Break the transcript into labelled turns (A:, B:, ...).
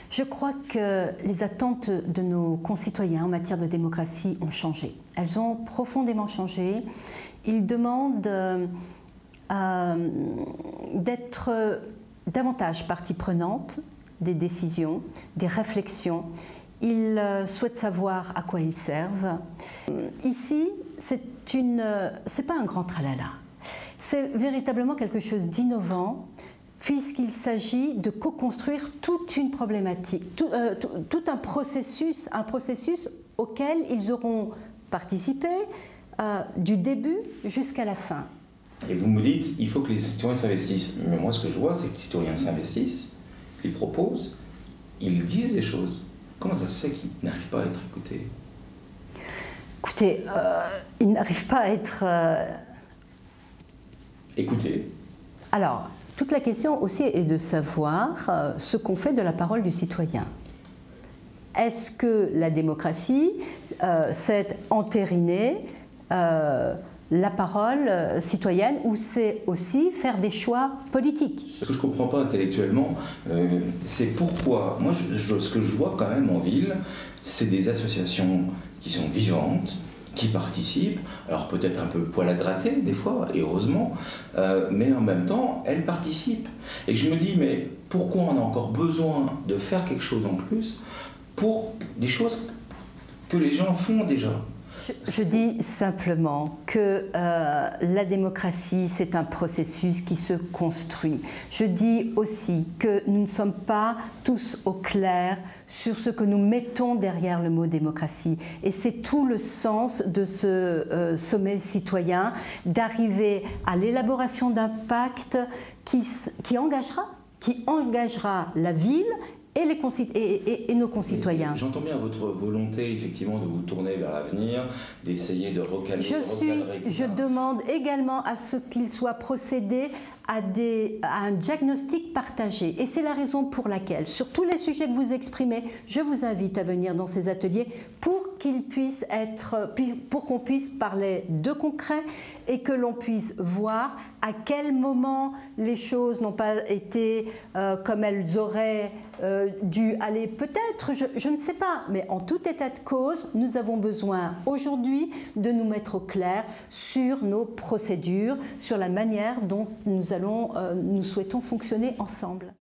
A: Je crois que les attentes de nos concitoyens en matière de démocratie ont changé. Elles ont profondément changé. Ils demandent d'être davantage partie prenante des décisions, des réflexions. Ils souhaitent savoir à quoi ils servent. Ici, c'est pas un grand tralala. C'est véritablement quelque chose d'innovant, puisqu'il s'agit de co-construire toute une problématique, tout un processus auquel ils auront participé du début jusqu'à la fin.
B: Et vous me dites, il faut que les citoyens s'investissent. Mais moi, ce que je vois, c'est que les citoyens s'investissent, ils proposent, ils disent des choses. Comment ça se fait qu'ils n'arrivent pas à être écoutés?
A: Écoutez, ils n'arrivent pas à être...
B: Écoutés.
A: Alors, toute la question aussi est de savoir ce qu'on fait de la parole du citoyen. Est-ce que la démocratie, c'est entériner la parole citoyenne, ou c'est aussi faire des choix politiques?
B: Ce que je ne comprends pas intellectuellement, c'est pourquoi... Moi, ce que je vois quand même en ville, c'est des associations qui sont vivantes, qui participent, alors peut-être un peu poil à gratter des fois, et heureusement, mais en même temps, elles participent. Et je me dis, mais pourquoi on a encore besoin de faire quelque chose en plus pour des choses que les gens font déjà?
A: Je dis simplement que la démocratie, c'est un processus qui se construit. Je dis aussi que nous ne sommes pas tous au clair sur ce que nous mettons derrière le mot démocratie. Et c'est tout le sens de ce sommet citoyen, d'arriver à l'élaboration d'un pacte qui engagera la ville et nos concitoyens.
B: J'entends bien votre volonté, effectivement, de vous tourner vers l'avenir, d'essayer de recadrer.
A: Je demande également à ce qu'il soit procédé à un diagnostic partagé. Et c'est la raison pour laquelle, sur tous les sujets que vous exprimez, je vous invite à venir dans ces ateliers pour qu'on puisse parler de concret et que l'on puisse voir à quel moment les choses n'ont pas été comme elles auraient dû aller, peut-être, je ne sais pas, mais en tout état de cause, nous avons besoin aujourd'hui de nous mettre au clair sur nos procédures, sur la manière dont nous souhaitons fonctionner ensemble.